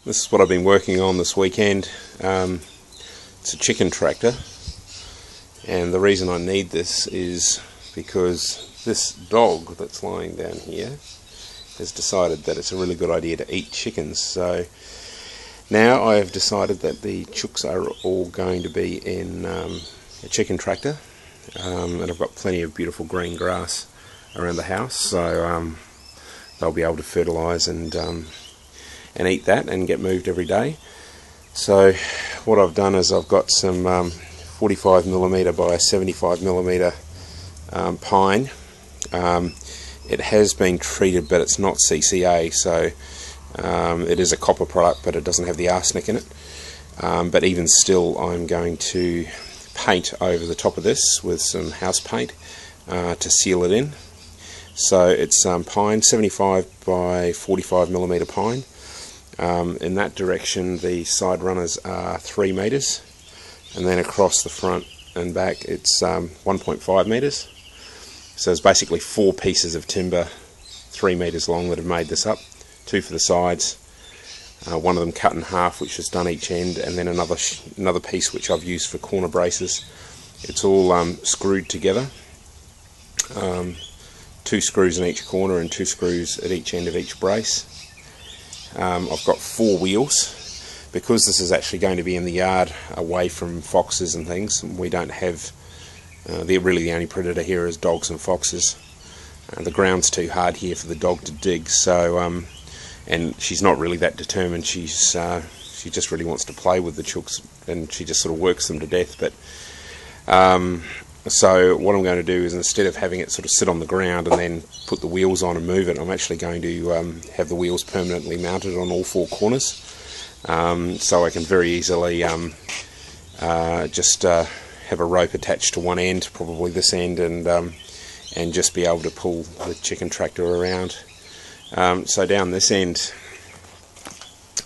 This is what I've been working on this weekend. It's a chicken tractor, and the reason I need this is because this dog that's lying down here has decided that it's a really good idea to eat chickens. So now I have decided that the chooks are all going to be in a chicken tractor, and I've got plenty of beautiful green grass around the house, so they'll be able to fertilise and eat that and get moved every day. So what I've done is I've got some 45mm by 75mm pine. It has been treated, but it's not CCA, so it is a copper product, but it doesn't have the arsenic in it. But even still, I'm going to paint over the top of this with some house paint to seal it in. So it's pine, 75 by 45mm pine. In that direction the side runners are 3 meters, and then across the front and back it's 1.5 meters. So it's basically 4 pieces of timber 3 meters long that have made this up. 2 for the sides, one of them cut in half which is done each end, and then another piece which I've used for corner braces. It's all screwed together, 2 screws in each corner and 2 screws at each end of each brace. I've got 4 wheels because this is actually going to be in the yard away from foxes and things. We don't have, they're really the only predator here is dogs and foxes. The ground's too hard here for the dog to dig, so and she's not really that determined. She just really wants to play with the chooks, and she just sort of works them to death. But so what I'm going to do is, instead of having it sort of sit on the ground and then put the wheels on and move it, I'm actually going to have the wheels permanently mounted on all 4 corners, so I can very easily just have a rope attached to one end, probably this end, and just be able to pull the chicken tractor around. So down this end,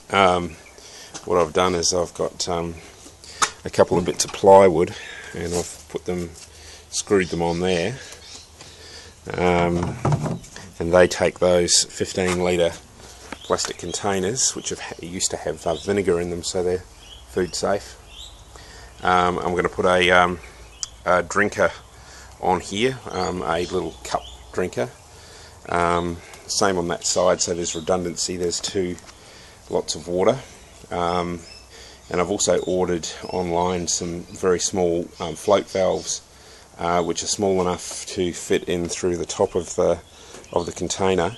what I've done is I've got a couple of bits of plywood, and I've screwed them on there, and they take those 15-litre plastic containers which used to have vinegar in them, so they're food safe. I'm going to put a drinker on here, a little cup drinker, same on that side, so there's redundancy. There's 2 lots of water. And I've also ordered online some very small float valves, which are small enough to fit in through the top of the container,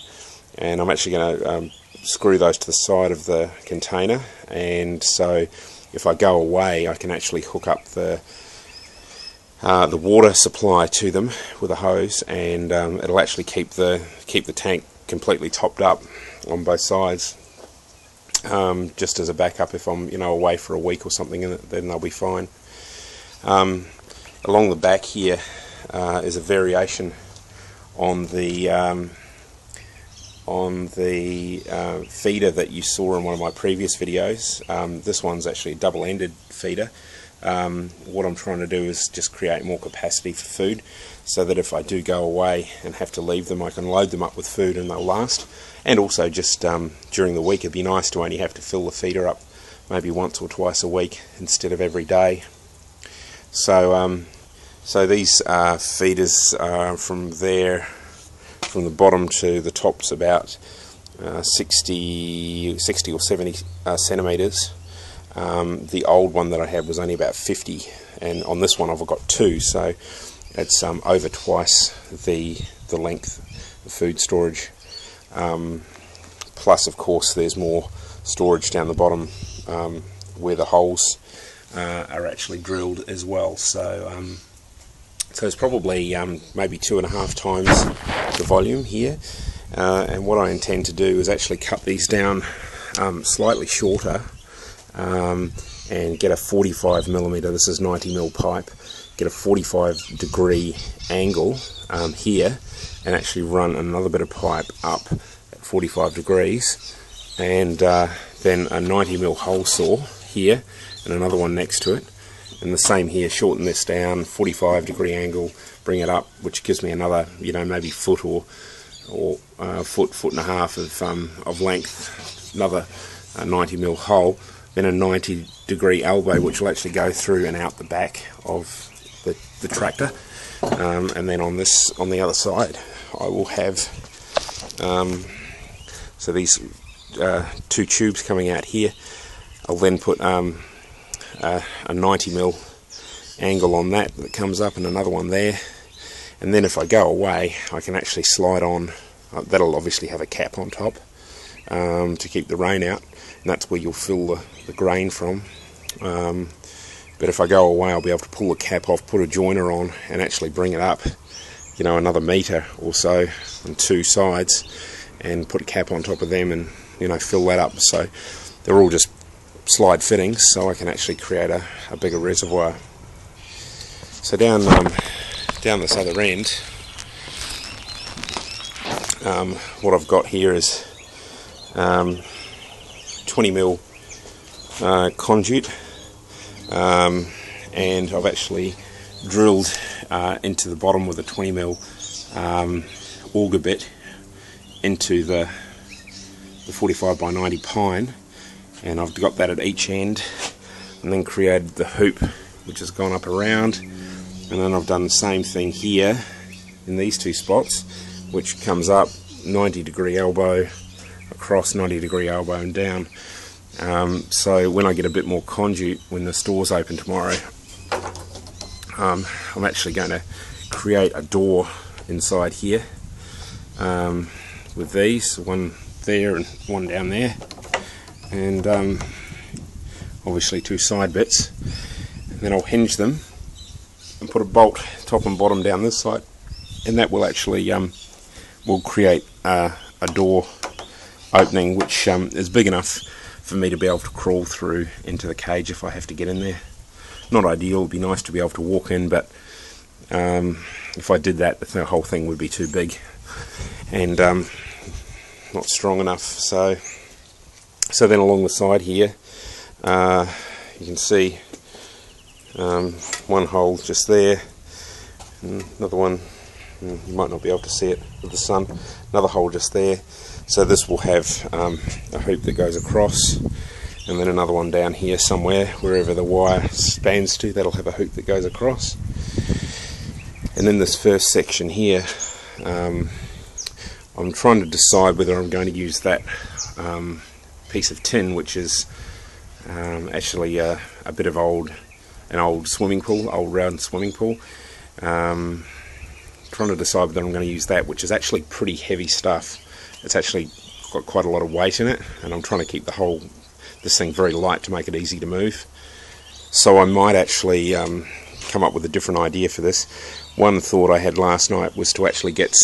and I'm actually going to screw those to the side of the container, and so if I go away I can actually hook up the water supply to them with a hose, and it'll actually keep the tank completely topped up on both sides. Just as a backup if I'm away for a week or something, then they'll be fine. Along the back here is a variation on the feeder that you saw in one of my previous videos. This one's actually a double-ended feeder. What I'm trying to do is just create more capacity for food, so that if I do go away and have to leave them, I can load them up with food and they'll last. And also just during the week it'd be nice to only have to fill the feeder up maybe once or twice a week instead of every day. So so these feeders from the bottom to the top's about 60 or 70 centimetres. The old one that I had was only about 50, and on this one I've got 2, so it's over twice the length of food storage. Plus, of course, there's more storage down the bottom where the holes are actually drilled as well. So, so it's probably maybe 2.5 times the volume here. And what I intend to do is actually cut these down slightly shorter, and get a 45mm. This is 90mm pipe. Get a 45-degree angle here, and actually run another bit of pipe up at 45 degrees, and then a 90mm hole saw here and another one next to it, and the same here. Shorten this down, 45-degree angle, bring it up, which gives me another, maybe foot or foot and a half of length, another a 90mm hole, then a 90-degree elbow which will actually go through and out the back of the tractor, and then on the other side I will have so these two tubes coming out here. I'll then put a 90mm angle on that comes up, and another one there, and then if I go away I can actually slide on. That'll obviously have a cap on top to keep the rain out, and that's where you'll fill the grain from. But if I go away I'll be able to pull the cap off, put a joiner on, and actually bring it up, you know, another metre or so on two sides, and put a cap on top of them, and, you know, fill that up. So they're all just slide fittings, so I can actually create a bigger reservoir. So down this other end, what I've got here is 20mm conduit, and I've actually drilled into the bottom with a 20mm auger bit into the 45x90 pine, and I've got that at each end, and then created the hoop which has gone up around, and then I've done the same thing here in these two spots, which comes up 90-degree elbow across, 90-degree elbow and down. So when I get a bit more conduit when the store's open tomorrow, I'm actually going to create a door inside here with these, one there and one down there, and obviously two side bits, and then I'll hinge them and put a bolt top and bottom down this side, and that will actually will create a door opening which is big enough for me to be able to crawl through into the cage if I have to get in there. Not ideal, it'd be nice to be able to walk in, but if I did that the whole thing would be too big and not strong enough. So then along the side here you can see one hole just there, and another one, you might not be able to see it with the sun, another hole just there. So this will have a hoop that goes across, and then another one down here somewhere, wherever the wire spans to, that'll have a hoop that goes across. And in this first section here, I'm trying to decide whether I'm going to use that piece of tin, which is actually a bit of an old swimming pool, old round swimming pool. Trying to decide whether I'm going to use that, which is actually pretty heavy stuff. It's actually got quite a lot of weight in it, and I'm trying to keep this thing very light to make it easy to move. So I might actually come up with a different idea for this. One thought I had last night was to actually get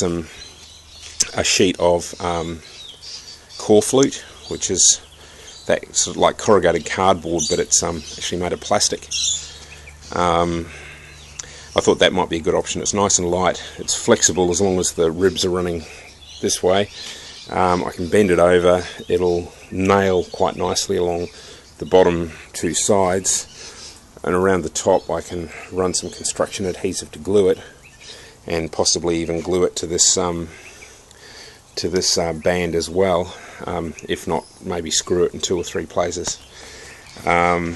a sheet of core flute, which is that sort of like corrugated cardboard, but it's actually made of plastic. I thought that might be a good option. It's nice and light, it's flexible as long as the ribs are running this way. I can bend it over, it'll nail quite nicely along the bottom two sides, and around the top I can run some construction adhesive to glue it, and possibly even glue it to this band as well, if not maybe screw it in 2 or 3 places. I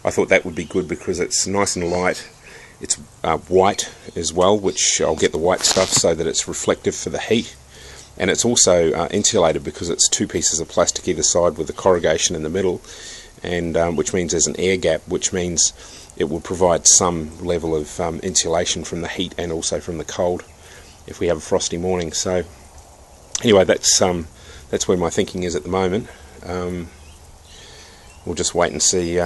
thought that would be good because it's nice and light. It's white as well, which I'll get the white stuff so that it's reflective for the heat, and it's also insulated because it's 2 pieces of plastic either side with the corrugation in the middle, and which means there's an air gap, which means it will provide some level of insulation from the heat and also from the cold if we have a frosty morning. So anyway, that's where my thinking is at the moment. We'll just wait and see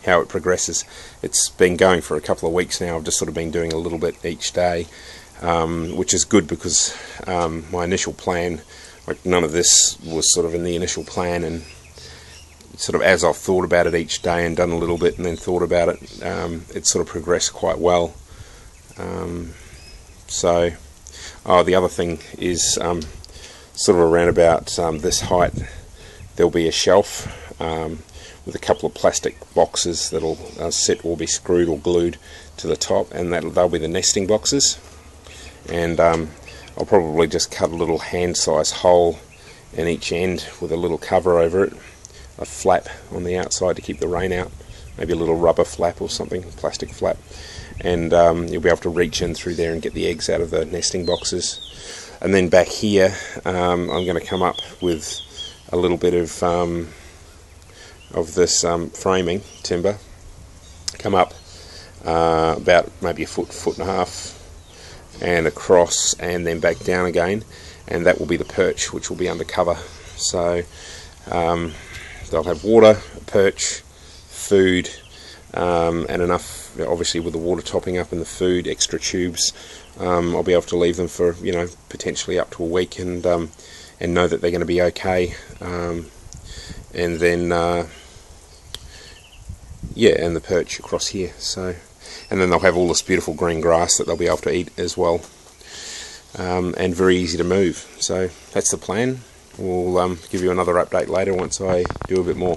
how it progresses. It's been going for a couple of weeks now. I've just sort of been doing a little bit each day, which is good because my initial plan, like none of this was sort of in the initial plan, and sort of as I've thought about it each day and done a little bit and then thought about it, it's sort of progressed quite well. So the other thing is sort of around about this height there'll be a shelf with a couple of plastic boxes that'll sit or be screwed or glued to the top, and they'll be the nesting boxes. And I'll probably just cut a little hand-size hole and each end with a little cover over it, a flap on the outside to keep the rain out, maybe a little rubber flap or something, plastic flap, and you'll be able to reach in through there and get the eggs out of the nesting boxes. And then back here I'm going to come up with a little bit of this framing timber, come up about maybe a foot and a half and across, and then back down again, and that will be the perch, which will be undercover. So they'll have water, perch, food, and enough, obviously with the water topping up and the food, extra tubes. I'll be able to leave them for, you know, potentially up to a week, and know that they're going to be okay. And then yeah, and the perch across here. So, and then they'll have all this beautiful green grass that they'll be able to eat as well, and very easy to move. So that's the plan. We'll give you another update later once I do a bit more.